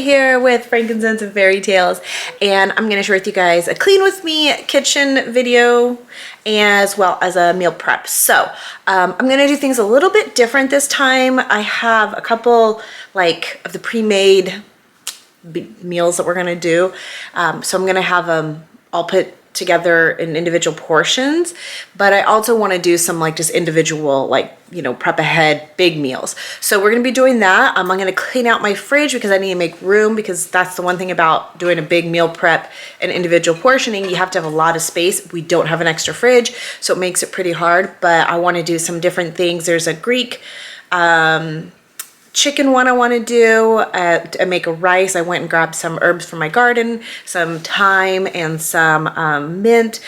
here with frankincense and fairy tales, and I'm gonna share with you guys a clean with me kitchen video as well as a meal prep. So I'm gonna do things a little bit different this time. I have a couple like of the pre-made meals that we're gonna do, so I'm gonna have them all put together in individual portions, but I also want to do some like just individual, like, you know, prep ahead big meals. So we're going to be doing that. I'm going to clean out my fridge because I need to make room, because that's the one thing about doing a big meal prep and individual portioning. You have to have a lot of space. We don't have an extra fridge, so it makes it pretty hard, but I want to do some different things. There's a Greek chicken one I want to do to make a rice. I went and grabbed some herbs from my garden, some thyme and some mint,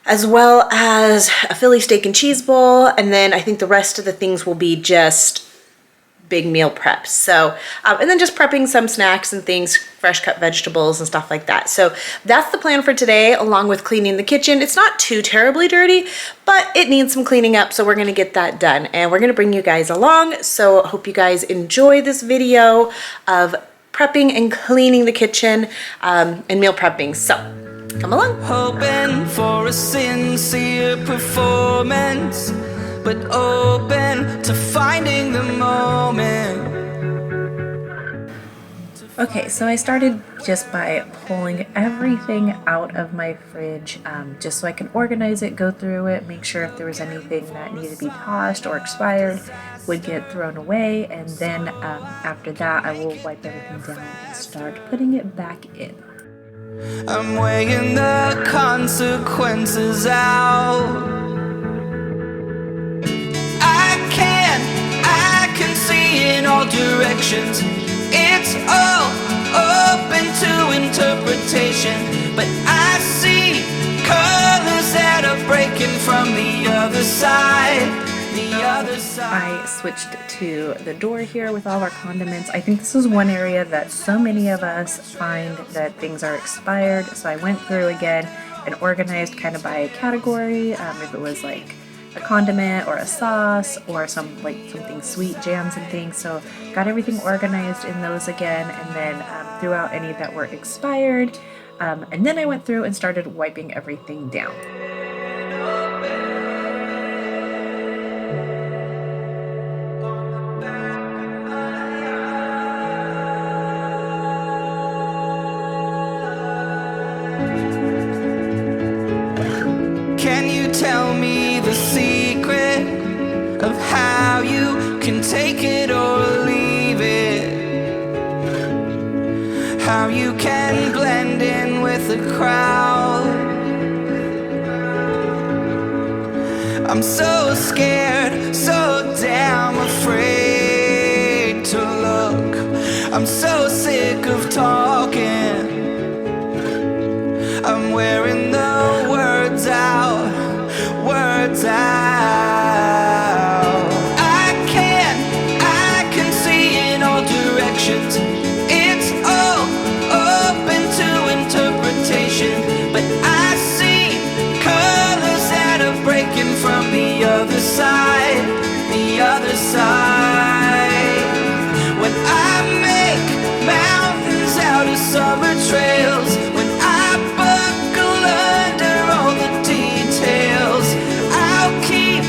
as well as a Philly steak and cheese bowl. And then I think the rest of the things will be just big meal preps. So, and then just prepping some snacks and things, fresh cut vegetables and stuff like that. So that's the plan for today, along with cleaning the kitchen. It's not too terribly dirty, but it needs some cleaning up. So we're going to get that done, and we're going to bring you guys along. So I hope you guys enjoy this video of prepping and cleaning the kitchen and meal prepping. So come along. Hoping for a sincere performance, but open to finding the moment. Okay, so I started just by pulling everything out of my fridge, just so I can organize it, go through it, make sure if there was anything that needed to be tossed or expired would get thrown away, and then after that I will wipe everything down and start putting it back in. I'm weighing the consequences out. I can see in all directions. It's all open to interpretation, but I see colors that are breaking from the other side. I switched to the door here with all our condiments. I think this is one area that so many of us find that things are expired, so I went through again and organized kind of by category, if it was like a condiment or a sauce or something sweet, jams and things. So got everything organized in those again, and then threw out any that were expired, and then I went through and started wiping everything down. Can you tell me the secret of how you can take it or leave it? How you can blend in with the crowd? I'm so scared, so damn afraid to look. I'm so sick of talking. I'm wearing the words out, words out. I can see in all directions. It's all open to interpretation, but I see colors that are breaking from the other side, the other side. When I make mountains out of summer trails, when I buckle under all the details, I'll keep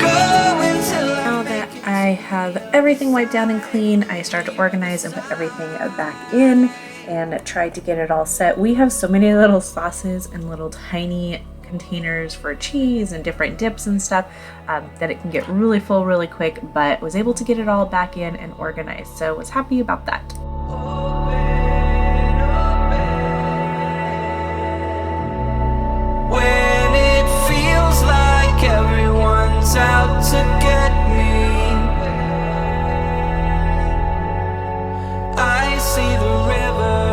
going till Now that I have everything wiped down and clean, I start to organize and put everything back in and try to get it all set. We have so many little sauces and little tiny containers for cheese and different dips and stuff that it can get really full really quick, but was able to get it all back in and organized, so was happy about that. when it feels like everyone's out to get me. I see the river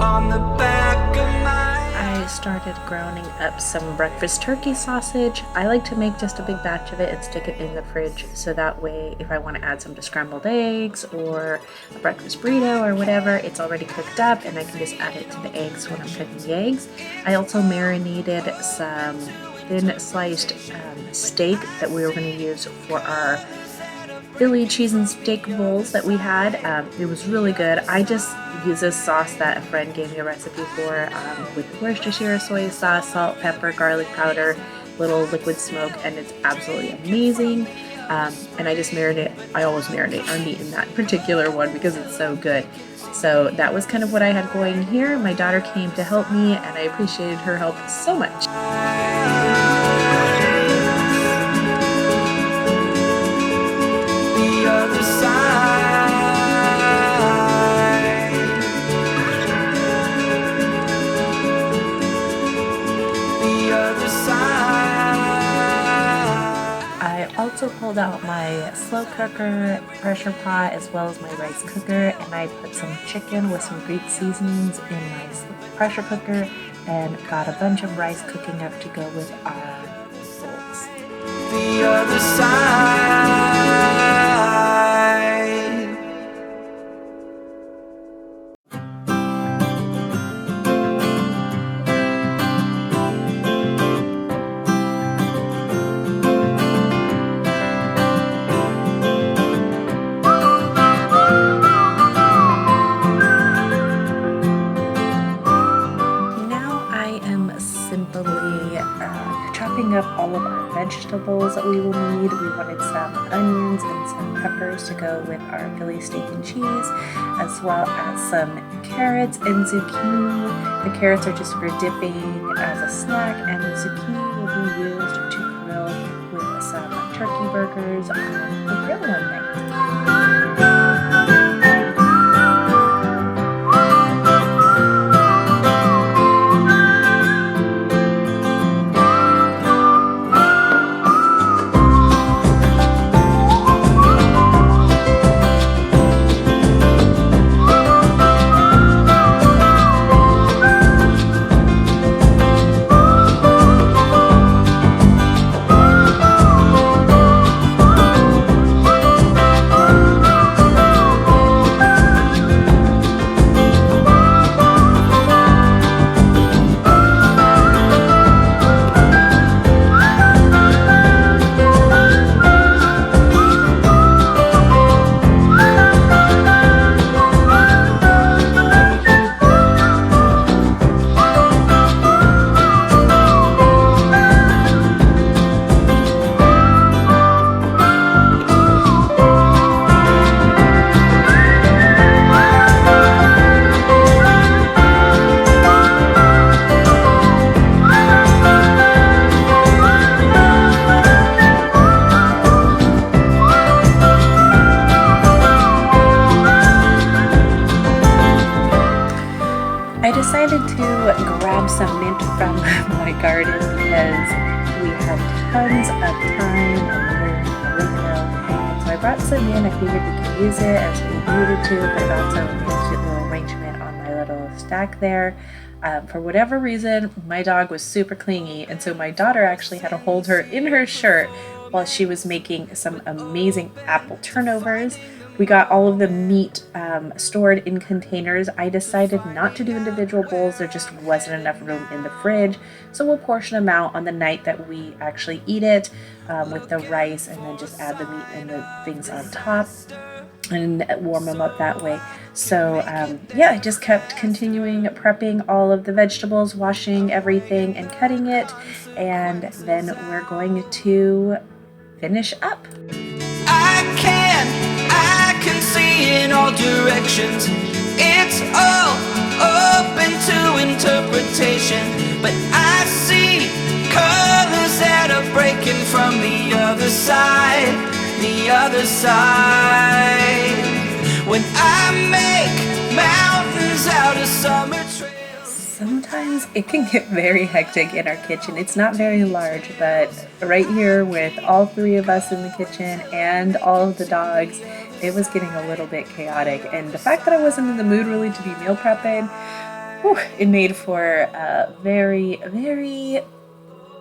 on the back of my. I started browning up some breakfast turkey sausage. I like to make just a big batch of it and stick it in the fridge, so that way if I want to add some to scrambled eggs or a breakfast burrito or whatever, it's already cooked up and I can just add it to the eggs when I'm cooking the eggs. I also marinated some thin sliced steak that we were going to use for our Philly cheese and steak bowls that we had. It was really good. I just use this sauce that a friend gave me a recipe for with Worcestershire soy sauce, salt, pepper, garlic powder, little liquid smoke, and it's absolutely amazing. And I just marinate, I always marinate our meat in that particular one because it's so good. So that was kind of what I had going here. My daughter came to help me and I appreciated her help so much. The other side. The other side. I also pulled out my slow cooker pressure pot as well as my rice cooker, and I put some chicken with some Greek seasonings in my pressure cooker and got a bunch of rice cooking up to go with our bowls. The other side. Chopping up all of our vegetables that we will need. We wanted some onions and some peppers to go with our Philly steak and cheese, as well as some carrots and zucchini. The carrots are just for dipping as a snack, and the zucchini will be used to grill with some turkey burgers on the grill one night. I decided to grab some mint from my garden because we had tons of thyme and oregano, and so I brought some in. I figured we could use it as we needed to, but it also made a cute little arrangement on my little stack there. For whatever reason, my dog was super clingy, and so my daughter actually had to hold her in her shirt while she was making some amazing apple turnovers. We got all of the meat stored in containers. I decided not to do individual bowls. There just wasn't enough room in the fridge. So we'll portion them out on the night that we actually eat it with the rice, and then just add the meat and the things on top and warm them up that way. So yeah, I just kept continuing prepping all of the vegetables, washing everything and cutting it. And then we're going to finish up. I can see in all directions. It's all open to interpretation, but I see colors that are breaking from the other side, the other side. When I make mountains out of summer trails. Sometimes it can get very hectic in our kitchen. It's not very large, but right here with all three of us in the kitchen and all of the dogs, it was getting a little bit chaotic. And the fact that I wasn't in the mood really to be meal prepping, it made for a very, very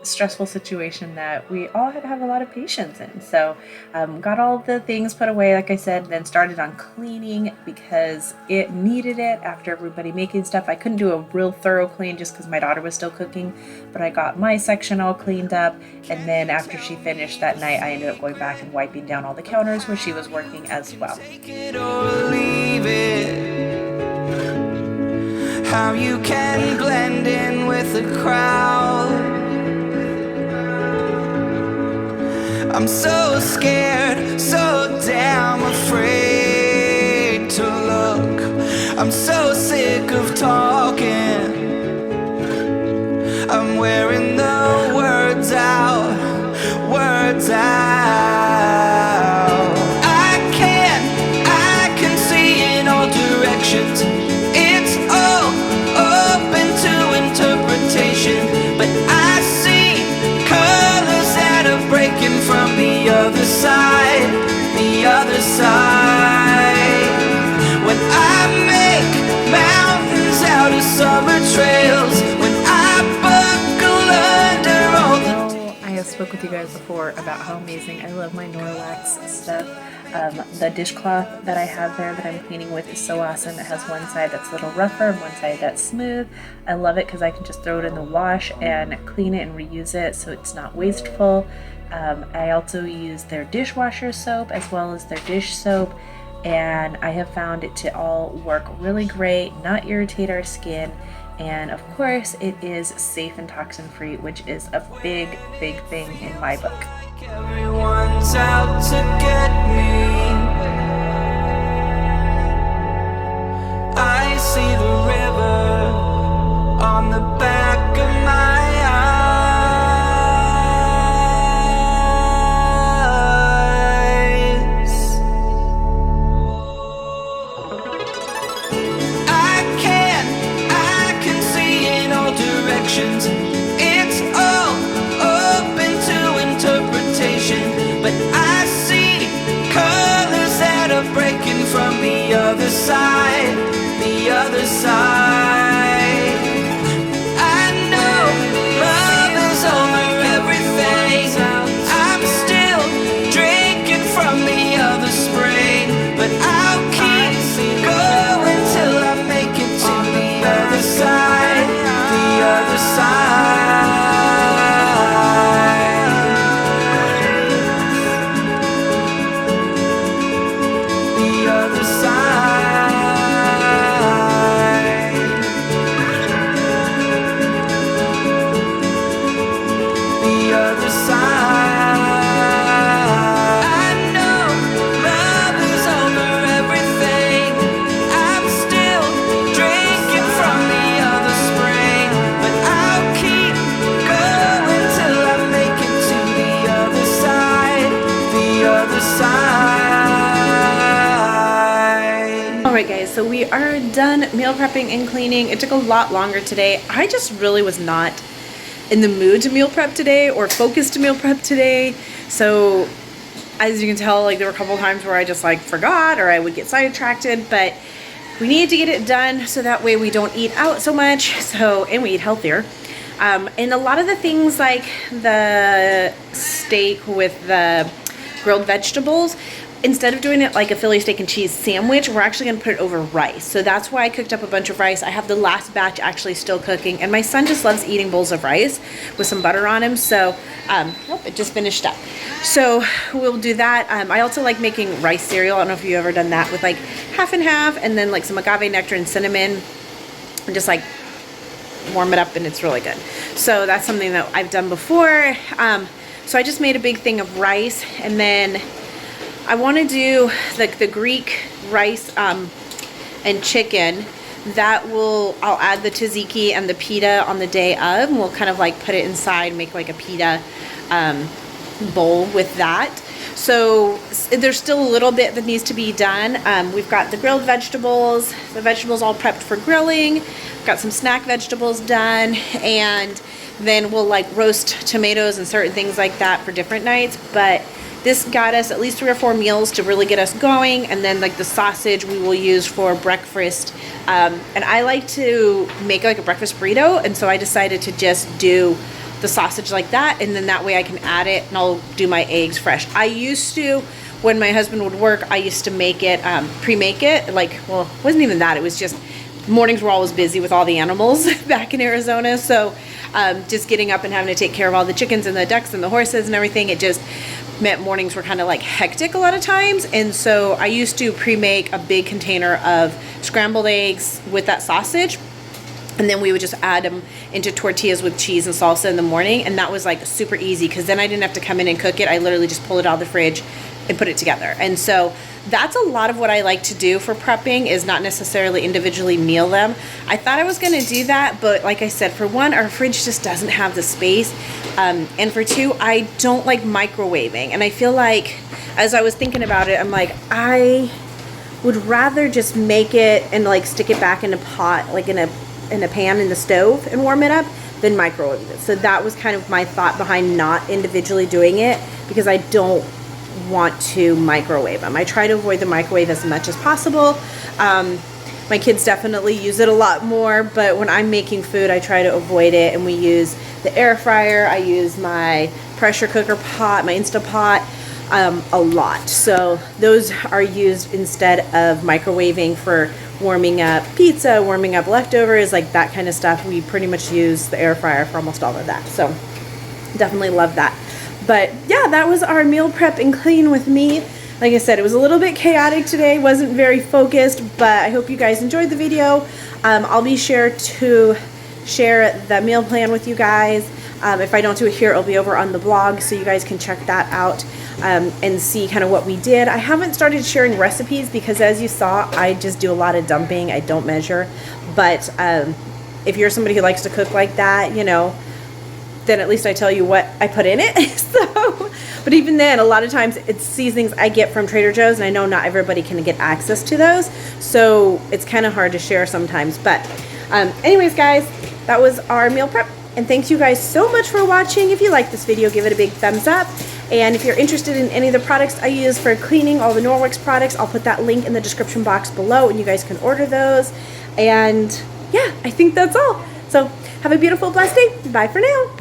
stressful situation that we all had to have a lot of patience in. So got all the things put away, like I said, then started on cleaning because it needed it after everybody making stuff. I couldn't do a real thorough clean just because my daughter was still cooking, but I got my section all cleaned up. And then after she finished that night, I ended up going back and wiping down all the counters where she was working as well. Take it or leave it. How you can blend in with the crowd. I'm so scared, so damn afraid to look. I'm so sick of talking. I'm wearing the words out, words out. I can see in all directions. It's all open to interpretation, but I see colors that are breaking from the other side, the other side. When I make mountains out of summer trails, when I buckle under all the I have spoke with you guys before about how amazing I love my Norwex stuff. The dishcloth that I have there that I'm cleaning with is so awesome. It has one side that's a little rougher and one side that's smooth. I love it because I can just throw it in the wash and clean it and reuse it so it's not wasteful. I also use their dishwasher soap as well as their dish soap, and I have found it to all work really great, not irritate our skin, and of course it is safe and toxin free, which is a big thing in my book. everyone's out to get me. I see the river on the back of my eyes. I can see in all directions. It's all open to interpretation, but I see colors that are breaking from the other side, the other side. I know love is over everything. I'm still drinking from the other spring, but I'll keep going till I make it to the other side, the other side. The other side. The other side. I know love is over everything. I'm still drinking from the other spring, but I'll keep going till I make it to the other side, the other side. Alright guys, so we are done meal prepping and cleaning. It took a lot longer today. I just really was not in the mood to meal prep today or focus to meal prep today. So as you can tell, like there were a couple times where I just like forgot or I would get sidetracked, but we needed to get it done so that way we don't eat out so much, and we eat healthier. And a lot of the things like the steak with the grilled vegetables, instead of doing it like a Philly steak and cheese sandwich, we're actually gonna put it over rice. So that's why I cooked up a bunch of rice. I have the last batch actually still cooking, and my son just loves eating bowls of rice with some butter on him. So, it just finished up. So we'll do that. I also like making rice cereal. I don't know if you've ever done that with like half and half, and then like some agave nectar and cinnamon, and just like warm it up, and it's really good. So that's something that I've done before. So I just made a big thing of rice, and then I want to do like the Greek rice and chicken. I'll add the tzatziki and the pita on the day of, and we'll kind of like put it inside, make like a pita bowl with that. So there's still a little bit that needs to be done. We've got the grilled vegetables, the vegetables all prepped for grilling, got some snack vegetables done, and then we'll like roast tomatoes and certain things like that for different nights. But this got us at least 3 or 4 meals to really get us going, and then like the sausage we will use for breakfast. And I like to make like a breakfast burrito, and so I decided to just do the sausage like that, and then that way I can add it and I'll do my eggs fresh. I used to, when my husband would work, I used to make it, pre-make it, like, well, it wasn't even that, it was just, mornings were always busy with all the animals back in Arizona, so just getting up and having to take care of all the chickens and the ducks and the horses and everything, it just meant mornings were kind of like hectic a lot of times. And so I used to pre-make a big container of scrambled eggs with that sausage, and then we would just add them into tortillas with cheese and salsa in the morning, and that was like super easy because then I didn't have to come in and cook it. I literally just pull it out of the fridge and put it together. And so that's a lot of what I like to do for prepping, is not necessarily individually meal them. I thought I was gonna do that, but like I said, for one, our fridge just doesn't have the space. And for two, I don't like microwaving. And I feel like, as I was thinking about it, I'm like, I would rather just make it and like stick it back in a pot, like in a pan in the stove and warm it up, than microwave it. So that was kind of my thought behind not individually doing it, because I don't want to microwave them. I try to avoid the microwave as much as possible. My kids definitely use it a lot more, but when I'm making food, I try to avoid it, and we use the air fryer. I use my pressure cooker pot, my Instapot, a lot. So those are used instead of microwaving for warming up pizza, warming up leftovers, like that kind of stuff. We pretty much use the air fryer for almost all of that. So definitely love that. But yeah, that was our meal prep and clean with me. Like I said, it was a little bit chaotic today, wasn't very focused, but I hope you guys enjoyed the video. I'll be sure to share the meal plan with you guys. If I don't do it here, it'll be over on the blog, so you guys can check that out and see kind of what we did. I haven't started sharing recipes because, as you saw, I just do a lot of dumping. I don't measure. But if you're somebody who likes to cook like that, you know, then at least I tell you what I put in it. So, but even then, a lot of times it's seasonings I get from Trader Joe's, and I know not everybody can get access to those, so it's kind of hard to share sometimes. But anyways, guys, that was our meal prep, and thanks you guys so much for watching. If you like this video, give it a big thumbs up, and if you're interested in any of the products I use for cleaning, all the Norwex products, I'll put that link in the description box below, and you guys can order those. And yeah, I think that's all. So have a beautiful, blessed day. Bye for now.